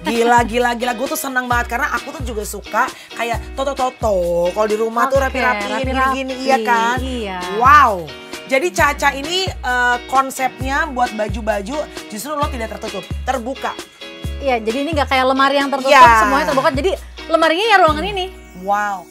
Gila. Gue tuh senang banget karena aku tuh juga suka kayak toto-toto. Kalau di rumah tuh rapi-rapi gini-gini, iya kan? Iya. Wow. Jadi Caca ini konsepnya buat baju-baju justru lo tidak tertutup, terbuka. Iya, jadi ini nggak kayak lemari yang tertutup, Iya. semuanya terbuka. Jadi lemarinya ya ruangan ini. Wow.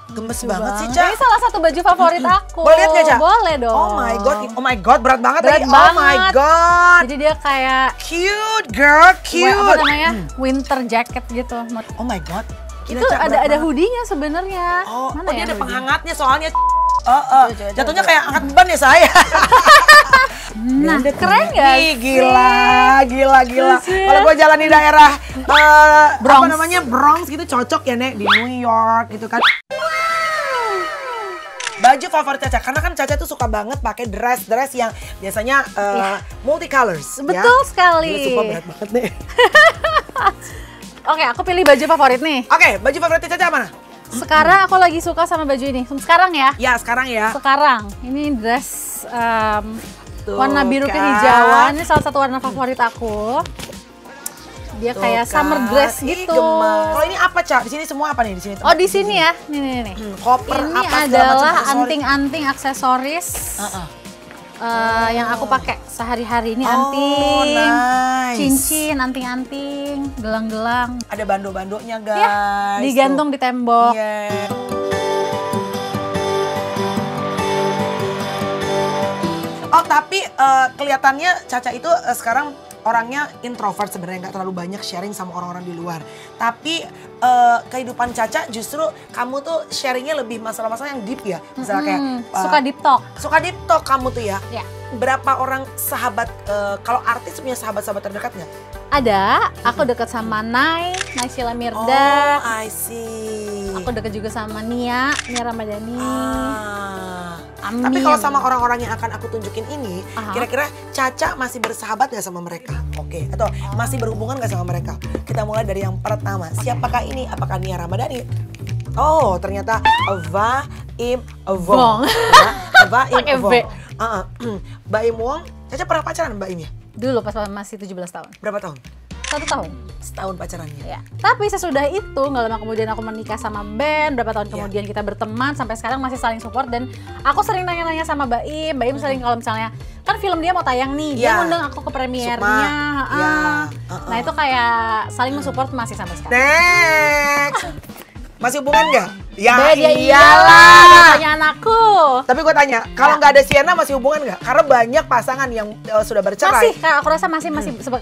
Gemes banget sih, Ca. Ini salah satu baju favorit aku. Boleh lihat nggak, Ca? Boleh dong. Oh my god, berat banget Berat tadi. banget. Oh my god. Jadi dia kayak Cute girl, cute. apa namanya? Winter jacket gitu. Oh my god. Gila, Itu Ca, berat ada banget. hoodie-nya sebenarnya. Oh, Mana dia ya ada hoodie? penghangatnya soalnya. Coba. Jatuhnya kayak angkat beban ya saya. Nah, keren gak Ih, sih? gila. Terus ya. Kalau gue jalan di daerah Bronx. apa namanya Bronx gitu cocok ya Nek, di New York gitu kan. Baju favorit Caca, karena kan Caca tuh suka banget pakai dress yang biasanya multicolors. Betul sekali. Gila, sumpah berat banget nih. Oke, aku pilih baju favorit nih. Oke, baju favorit Caca mana? Sekarang aku lagi suka sama baju ini. Sekarang ya? Ya, sekarang ya. Sekarang. Ini dress Tuh, warna biru kan. kehijauan. Ini salah satu warna favorit aku. Dia Tuh, kayak kan. summer dress Ih, gitu. gemes. Kalau ini apa, Ca? Di sini semua apa nih di sini? Oh, di sini ya. Nih. Koper Ini apa segala macam adalah aksesoris. anting-anting aksesoris. Yang aku pakai sehari-hari. Ini anting, nice. cincin, anting-anting, gelang-gelang. Ada bando-bandonya guys. Ya, digantung di tembok. Iya. Oh tapi kelihatannya Caca itu sekarang orangnya introvert sebenarnya, nggak terlalu banyak sharing sama orang-orang di luar. Tapi kehidupan Caca justru kamu tuh sharingnya lebih masalah-masalah yang deep ya. Misalnya kayak Suka deep talk. suka deep talk kamu tuh ya. Ya. Berapa orang sahabat, kalau artis punya sahabat-sahabat terdekat nggak? Ada, aku deket sama Nay Sheila Oh, Mirdad. I see. Aku deket juga sama Nia Ramadhani. Amin. Tapi kalau sama orang-orang yang akan aku tunjukin ini, Aha. kira-kira Caca masih bersahabat gak sama mereka? Oke, atau masih berhubungan gak sama mereka? Kita mulai dari yang pertama. Siapakah ini? Apakah Nia Ramadhani? Oh, ternyata Eva Im Wong. Eva Im Pakai V. Wong. Mbak Im Wong, Caca pernah pacaran Mbak Im ya? Dulu pas masih 17 tahun. Berapa tahun? 1 tahun. Setahun pacarannya. Ya. Tapi sesudah itu, nggak lama kemudian aku menikah sama Ben. Berapa tahun kemudian kita berteman, sampai sekarang masih saling support. Dan aku sering nanya-nanya sama Mbak Im. Mbak Im sering kalau misalnya, kan film dia mau tayang nih, dia ngundang aku ke premiernya. Nah itu kayak saling mensupport masih sampai sekarang. Next! Masih hubungan nggak? Ya Dia iyalah. Tanya anakku. Tapi gue tanya, kalau nggak ada Sienna masih hubungan nggak? Karena banyak pasangan yang sudah bercerai. Masih, kayak aku rasa masih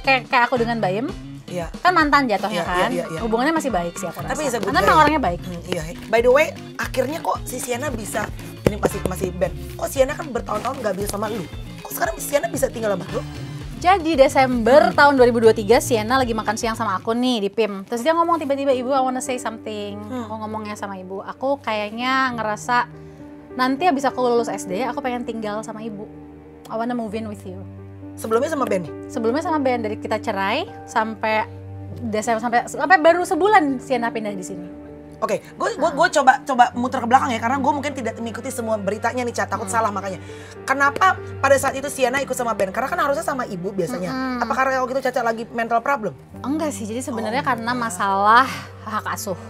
kayak aku dengan Mbak Im. Iya. Kan mantan jatuhnya Iya, kan. iya, iya. Hubungannya masih baik sih aku rasa. Tapi bisa karena memang orangnya baik. Iya. By the way, akhirnya kok si Sienna bisa, ini masih Ben. Kok Sienna kan bertahun-tahun nggak bisa sama lu? Kok sekarang Sienna bisa tinggal sama lu? Jadi Desember tahun 2023 Sienna lagi makan siang sama aku nih di PIM. Terus dia ngomong tiba-tiba, "Ibu, I wanna say something." Aku ngomongnya sama ibu, aku kayaknya ngerasa nanti abis aku lulus SD, aku pengen tinggal sama ibu. I wanna move in with you. Sebelumnya sama Ben nih? Sebelumnya sama Ben, dari kita cerai sampai Desember sampai baru sebulan Sienna pindah di sini. Oke, gue coba muter ke belakang ya, karena gue mungkin tidak mengikuti semua beritanya nih, Ca, takut salah makanya. Kenapa pada saat itu Sienna ikut sama Ben? Karena kan harusnya sama ibu biasanya. Apakah kalau gitu Caca lagi mental problem? Enggak sih, jadi sebenarnya karena masalah hak asuh.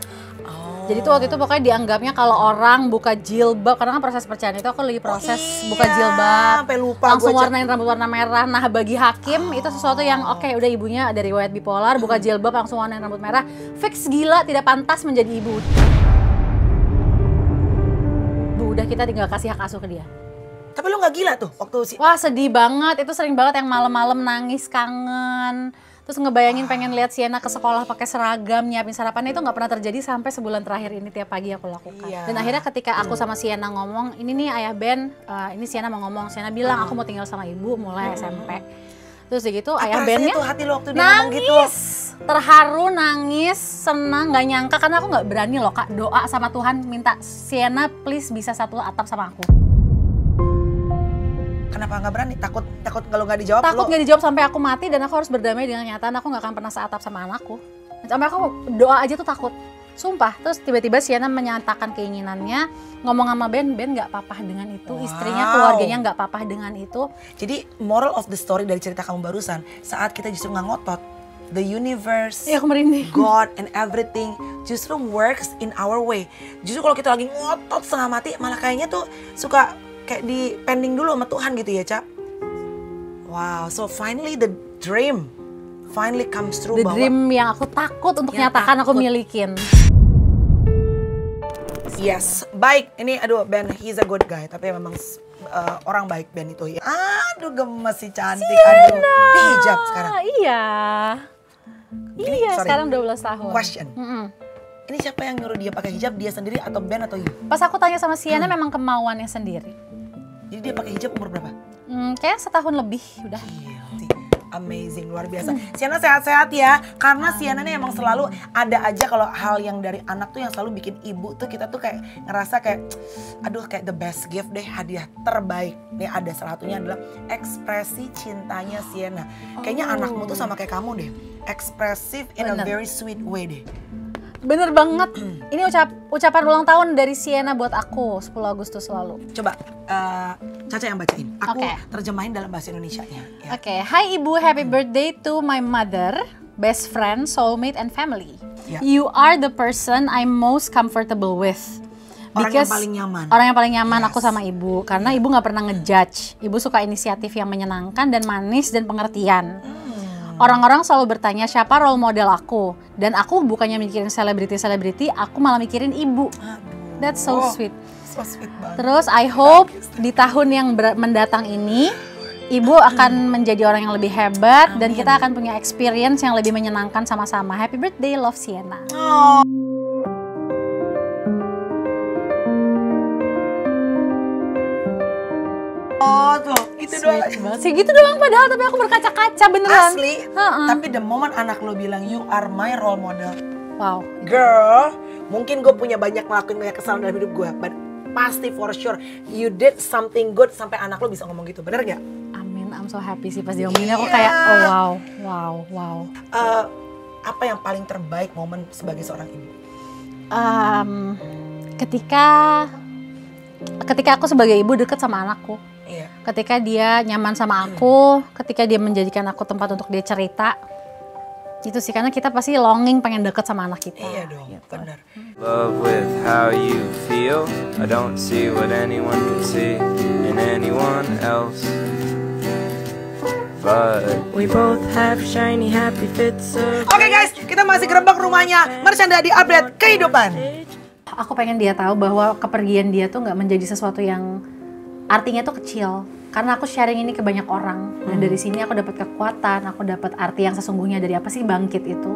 Jadi tuh waktu itu pokoknya dianggapnya kalau orang buka jilbab, karena kan proses perceraian itu aku lagi proses buka jilbab, sampai lupa langsung gua, Ca. warnain rambut warna merah. Nah bagi hakim itu sesuatu yang oke, udah ibunya ada riwayat bipolar, buka jilbab langsung warnain rambut merah, fix gila, tidak pantas menjadi ibu. Udah kita tinggal kasih hak asuh ke dia. Tapi lu nggak gila tuh waktu si... Wah sedih banget, itu sering banget yang malam-malam nangis kangen. Terus ngebayangin pengen lihat Sienna ke sekolah pakai seragam, nyiapin sarapannya, itu nggak pernah terjadi sampai sebulan terakhir ini tiap pagi aku lakukan. Iya. Dan akhirnya ketika aku sama Sienna ngomong, ini nih ayah Ben, ini Sienna mau ngomong, Sienna bilang aku mau tinggal sama ibu mulai SMP. Terus gitu ayah Ben-nya tuh hati lo waktu dia ngomong gitu? nangis, terharu, nangis, senang, nggak nyangka karena aku nggak berani loh Kak doa sama Tuhan minta Sienna please bisa satu atap sama aku. Kenapa nggak berani? Takut kalau nggak dijawab? Takut nggak dijawab sampai aku mati dan aku harus berdamai dengan kenyataan aku nggak akan pernah seatap sama anakku. Sampai aku doa aja tuh takut. Sumpah, terus tiba-tiba Sienna menyatakan keinginannya, ngomong sama Ben nggak apa-apa dengan itu, istrinya, keluarganya nggak apa-apa dengan itu. Jadi moral of the story dari cerita kamu barusan, saat kita justru nggak ngotot, the universe, Ya, aku merinding. God and everything justru works in our way. Justru kalau kita lagi ngotot setengah mati, malah kayaknya tuh suka kayak di pending dulu sama Tuhan gitu ya, Cap. Wow, so finally the dream finally comes true. The dream yang aku takut untuk Yang nyatakan aku takut. milikin. Yes, baik. Ini aduh Ben, he's a good guy. Tapi memang orang baik Ben itu ya. Aduh gemes si cantik. Aduh, di hijab sekarang. Iya. Ini, Iya, sorry. sekarang 12 tahun. Question. Ini siapa yang nyuruh dia pakai hijab? Dia sendiri atau Ben atau you? Pas aku tanya sama Sienna memang kemauannya sendiri. Jadi dia pakai hijab umur berapa? Kayak setahun lebih udah. Gila sih, amazing, luar biasa. Sienna sehat-sehat ya, karena Sienna nih emang selalu ada aja kalau hal yang dari anak tuh yang selalu bikin ibu tuh kita tuh kayak ngerasa kayak, aduh kayak the best gift deh, hadiah terbaik. Nih ada salah satunya adalah ekspresi cintanya Sienna. Kayaknya anakmu tuh sama kayak kamu deh, ekspresif in a Bener. very sweet way deh. Bener banget. Ini ucapan ulang tahun dari Sienna buat aku 10 Agustus lalu. Coba Caca yang bacain, aku Oke. terjemahin dalam bahasa Indonesianya. Ya. Oke, hai Ibu, happy birthday to my mother, best friend, soulmate, and family. Ya. You are the person I'm most comfortable with. Orang yang paling nyaman. Orang yang paling nyaman Yes. aku sama ibu, karena ibu nggak pernah ngejudge. Ibu suka inisiatif yang menyenangkan dan manis dan pengertian. Orang-orang selalu bertanya siapa role model aku, dan aku bukannya mikirin selebriti, aku malah mikirin ibu. Aduh. That's so Oh, sweet. So sweet banget. Terus I hope di tahun yang mendatang ini ibu akan menjadi orang yang lebih hebat dan kita akan punya experience yang lebih menyenangkan sama-sama. Happy birthday, love Sienna. Oh tuh, itu doang. Sweet banget. Segitu doang padahal, tapi aku berkaca-kaca beneran. Asli, Ha-ha. tapi the moment anak lo bilang you are my role model, Wow. girl, mungkin gue punya banyak ngelakuin banyak kesalahan dalam hidup gue, but pasti for sure you did something good sampai anak lo bisa ngomong gitu, bener gak? Amin, I'm so happy sih pas dia ngomongin aku Iya. kayak oh wow. Apa yang paling terbaik momen sebagai seorang ibu? Ketika aku sebagai ibu deket sama anakku. Iya. Ketika dia nyaman sama aku, ketika dia menjadikan aku tempat untuk dia cerita. Itu sih, karena kita pasti longing pengen deket sama anak kita. Iya dong, Gitu. bener. Love with how you feel. I don't see what anyone can see in anyone else. But We both have shiny happy fits of Oke guys, kita masih gerebek rumahnya Marshanda di update kehidupan. Aku pengen dia tahu bahwa kepergian dia tuh nggak menjadi sesuatu yang artinya tuh kecil. Karena aku sharing ini ke banyak orang. Dan dari sini aku dapat kekuatan, aku dapat arti yang sesungguhnya dari apa sih bangkit itu.